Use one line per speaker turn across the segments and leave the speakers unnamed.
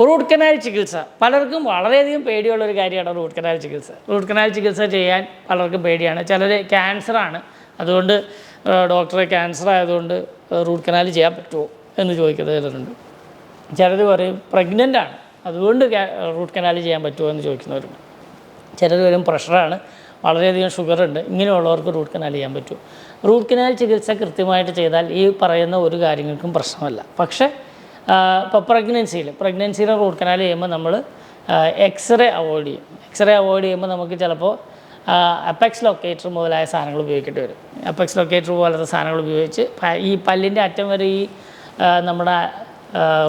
Root canal ചികിത്സ പലർക്കും വളരെയധികം പേടിയുള്ളൊരു കാര്യമാണ് റൂട്ട് കനാൽ ചികിത്സ. റൂട്ട് കനാൽ ചികിത്സ ചെയ്യാൻ പലർക്കും പേടിയാണ്. ചിലർ ക്യാൻസറാണ്, അതുകൊണ്ട് ഡോക്ടറെ ക്യാൻസർ ആയതുകൊണ്ട് റൂട്ട് കനാൽ ചെയ്യാൻ പറ്റുമോ എന്ന് ചോദിക്കുന്നവരുണ്ട്. ചിലർ പറയും പ്രഗ്നൻ്റാണ് അതുകൊണ്ട് റൂട്ട് കനാൽ ചെയ്യാൻ പറ്റുമോ എന്ന് ചോദിക്കുന്നവരുണ്ട്. ചിലർ വരും പ്രഷറാണ്, വളരെയധികം ഷുഗറുണ്ട്, ഇങ്ങനെയുള്ളവർക്ക് റൂട്ട് കനാൽ ചെയ്യാൻ പറ്റുമോ. റൂട്ട് കനാൽ ചികിത്സ കൃത്യമായിട്ട് ചെയ്താൽ ഈ പറയുന്ന ഒരു കാര്യങ്ങൾക്കും പ്രശ്നമല്ല. പക്ഷേ ഇപ്പോൾ പ്രഗ്നൻസിയിൽ റൂട്ട് കനാൽ ചെയ്യുമ്പോൾ നമ്മൾ എക്സ്റേ അവോയ്ഡ് ചെയ്യും. എക്സ്റേ അവോയ്ഡ് ചെയ്യുമ്പോൾ നമുക്ക് ചിലപ്പോൾ അപ്പെക്സ് ലൊക്കേറ്റർ മുതലായ സാധനങ്ങൾ ഉപയോഗിക്കേണ്ടി വരും. അപ്പെക്സ് ലൊക്കേറ്റർ പോലത്തെ സാധനങ്ങൾ ഉപയോഗിച്ച് ഈ പല്ലിൻ്റെ അറ്റം വരെ ഈ നമ്മുടെ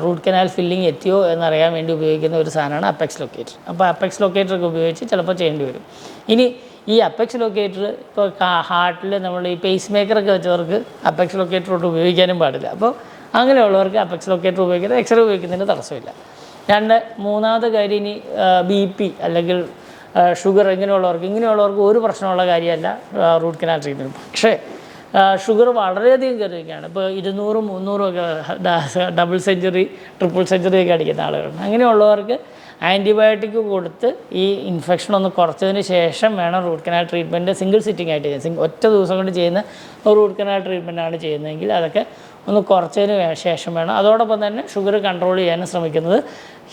റൂട്ട് കനാൽ ഫില്ലിങ് എത്തിയോ എന്നറിയാൻ വേണ്ടി ഉപയോഗിക്കുന്ന ഒരു സാധനമാണ് അപ്പെക്സ് ലൊക്കേറ്റർ. അപ്പോൾ അപ്പെക്സ് ലൊക്കേറ്ററൊക്കെ ഉപയോഗിച്ച് ചിലപ്പോൾ ചെയ്യേണ്ടി വരും. ഇനി ഈ അപ്പെക്സ് ലൊക്കേറ്റർ ഇപ്പോൾ ഹാർട്ടിൽ നമ്മൾ ഈ പേസ് മേക്കറൊക്കെ വെച്ചവർക്ക് അപ്പെക്സ് ലൊക്കേറ്ററോട്ട് ഉപയോഗിക്കാനും പാടില്ല. അപ്പോൾ അങ്ങനെയുള്ളവർക്ക് അപ്പെക്സ് ലൊക്കേറ്റർ ഉപയോഗിക്കുന്നത് എക്സ്റേ ഉപയോഗിക്കുന്നതിന് തടസ്സമില്ല. മൂന്നാമത്തെ കാര്യം, ഇനി BP അല്ലെങ്കിൽ ഷുഗർ ഇങ്ങനെയുള്ളവർക്ക് ഒരു പ്രശ്നമുള്ള കാര്യമല്ല റൂട്ട് കനാൽ ട്രീറ്റ്മെൻറ്റ്. പക്ഷേ ഷുഗർ വളരെയധികം കയറിയൊക്കെയാണ്. ഇപ്പോൾ 200, 300 ഒക്കെ ഡബിൾ സെഞ്ചുറി, ട്രിപ്പിൾ സെഞ്ചുറി ഒക്കെ അടിക്കുന്ന ആളുകളുണ്ട്. അങ്ങനെയുള്ളവർക്ക് ആൻറ്റിബയോട്ടിക് കൊടുത്ത് ഈ ഇൻഫെക്ഷൻ ഒന്ന് കുറച്ചതിന് ശേഷം വേണം root canal treatment single sitting ആയിട്ട് ചെയ്യാം. ഒറ്റ ദിവസം കൊണ്ട് ചെയ്യുന്ന റൂട്ട് കനാൽ ട്രീറ്റ്മെൻറ്റാണ് ചെയ്യുന്നതെങ്കിൽ അതൊക്കെ ഒന്ന് കുറച്ചതിന് ശേഷം വേണം. അതോടൊപ്പം തന്നെ ഷുഗർ കൺട്രോൾ ചെയ്യാനും ശ്രമിക്കുന്നത്.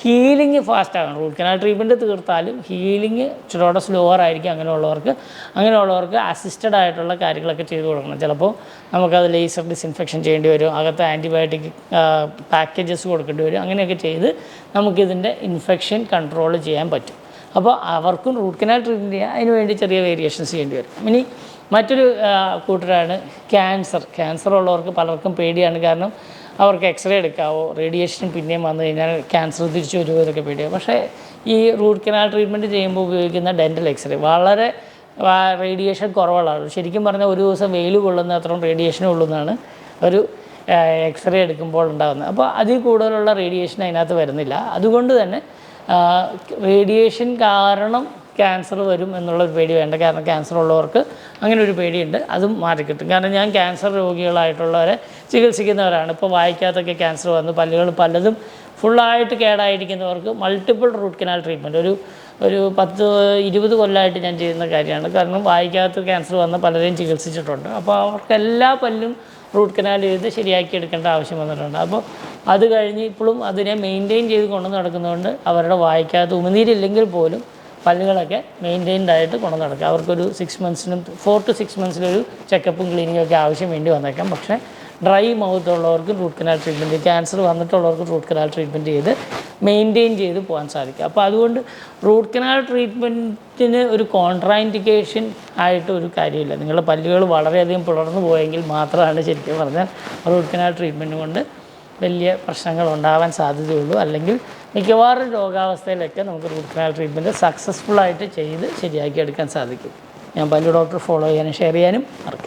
ഹീലിംഗ് ഫാസ്റ്റാകണം. റൂട്ട് കനാൽ ട്രീറ്റ്മെൻറ്റ് തീർത്താലും ഹീലിംഗ് ഇച്ചിരിയോടെ സ്ലോവർ ആയിരിക്കും. അങ്ങനെയുള്ളവർക്ക് അസിസ്റ്റഡ് ആയിട്ടുള്ള കാര്യങ്ങളൊക്കെ ചെയ്തു കൊടുക്കണം. ചിലപ്പോൾ നമുക്കത് ലേസർ ഡിസ്ഇൻഫെക്ഷൻ ചെയ്യേണ്ടി വരും, അകത്ത് ആൻറ്റിബയോട്ടിക് പാക്കേജസ് കൊടുക്കേണ്ടി വരും. അങ്ങനെയൊക്കെ ചെയ്ത് നമുക്കിതിൻ്റെ ഇൻഫെക്ഷൻ കൺട്രോൾ ചെയ്യാൻ പറ്റും. അപ്പോൾ അവർക്കും റൂട്ട് കനാൽ ട്രീറ്റ്മെൻറ്റ് ചെയ്യാൻ അതിന് വേണ്ടി ചെറിയ വേരിയേഷൻസ് ചെയ്യേണ്ടി വരും. ഇനി മറ്റൊരു കൂട്ടരാണ് ക്യാൻസർ ഉള്ളവർക്ക് പലർക്കും പേടിയാണ്. കാരണം അവർക്ക് എക്സ്റേ എടുക്കാവോ, റേഡിയേഷൻ പിന്നെയും വന്നു കഴിഞ്ഞാൽ ക്യാൻസർ തിരിച്ചു വരുമോ, ഇതൊക്കെ പേടിയാണ്. പക്ഷേ ഈ റൂട്ട് കനാൽ ട്രീറ്റ്മെൻറ്റ് ചെയ്യുമ്പോൾ ഉപയോഗിക്കുന്ന ഡെൻ്റൽ എക്സ്റേ വളരെ റേഡിയേഷൻ കുറവുള്ളതാണ്. ശരിക്കും പറഞ്ഞാൽ ഒരു ദിവസം വെയിൽ കൊള്ളുന്ന അത്രയും റേഡിയേഷൻ കൊള്ളുന്നതാണ് ഒരു എക്സ്റേ എടുക്കുമ്പോൾ ഉണ്ടാകുന്നത്. അപ്പോൾ അതിൽ കൂടുതലുള്ള റേഡിയേഷൻ അതിനകത്ത് വരുന്നില്ല. അതുകൊണ്ട് തന്നെ റേഡിയേഷൻ കാരണം ക്യാൻസർ വരും എന്നുള്ളൊരു പേടി വേണ്ട. കാരണം ക്യാൻസർ ഉള്ളവർക്ക് അങ്ങനെ ഒരു പേടിയുണ്ട്, അതും മാറിക്കിട്ടും. കാരണം ഞാൻ ക്യാൻസർ രോഗികളായിട്ടുള്ളവരെ ചികിത്സിക്കുന്നവരാണ്. ഇപ്പോൾ വായിക്കകത്തൊക്കെ ക്യാൻസർ വന്ന് പല്ലുകൾ പലതും ഫുള്ളായിട്ട് കേടായിരിക്കുന്നവർക്ക് മൾട്ടിപ്പിൾ റൂട്ട് കനാൽ ട്രീറ്റ്മെൻറ്റ് ഒരു 10-20 കൊല്ലമായിട്ട് ഞാൻ ചെയ്യുന്ന കാര്യമാണ്. കാരണം വായിക്കകത്ത് ക്യാൻസർ വന്ന് പലരെയും ചികിത്സിച്ചിട്ടുണ്ട്. അപ്പോൾ അവർക്ക് എല്ലാ പല്ലും റൂട്ട് കനാൽ ചെയ്ത് ശരിയാക്കി എടുക്കേണ്ട ആവശ്യം വന്നിട്ടുണ്ട്. അപ്പോൾ അത് കഴിഞ്ഞ് ഇപ്പോഴും അതിനെ മെയിൻറ്റെയിൻ ചെയ്ത് കൊണ്ടു നടക്കുന്നതുകൊണ്ട് അവരുടെ വായിക്കകത്ത് ഉമിനീരില്ലെങ്കിൽ പോലും പല്ലുകളൊക്കെ മെയിൻറ്റെയിൻഡ് ആയിട്ട് കൊണ്ടു നടക്കുക. അവർക്കൊരു 4 to 6 മന്ത്സിലൊരു ചെക്കപ്പും ക്ലീനിങ്ങും ഒക്കെ ആവശ്യം വേണ്ടി വന്നേക്കാം. പക്ഷേ ഡ്രൈ മൗത്ത് ഉള്ളവർക്ക് റൂട്ട് കനാൽ ട്രീറ്റ്മെൻറ്റ്, ക്യാൻസർ വന്നിട്ടുള്ളവർക്ക് റൂട്ട് കനാൽ ട്രീറ്റ്മെൻറ്റ് ചെയ്ത് മെയിൻറ്റെയിൻ ചെയ്ത് പോകാൻ സാധിക്കും. അപ്പോൾ അതുകൊണ്ട് റൂട്ട് കനാൽ ട്രീറ്റ്മെൻറ്റിന് ഒരു കോൺട്രാഇൻഡിക്കേഷൻ ആയിട്ട് ഒരു കാര്യമില്ല. നിങ്ങളുടെ പല്ലുകൾ വളരെയധികം പിളർന്നു പോയെങ്കിൽ മാത്രമാണ് ശരിക്കും പറഞ്ഞാൽ റൂട്ട് കനാൽ ട്രീറ്റ്മെൻറ്റ് കൊണ്ട് വലിയ പ്രശ്നങ്ങൾ ഉണ്ടാവാൻ സാധ്യതയുള്ളൂ. അല്ലെങ്കിൽ മിക്കവാറും രോഗാവസ്ഥയിലൊക്കെ നമുക്ക് റൂട്ട് കനാൽ ട്രീറ്റ്മെൻറ്റ് സക്സസ്ഫുള്ളായിട്ട് ചെയ്ത് ശരിയാക്കി എടുക്കാൻ സാധിക്കും. ഞാൻ പല്ലു ഡോക്ടർ ഫോളോ ചെയ്യാനും ഷെയർ ചെയ്യാനും മറക്കും.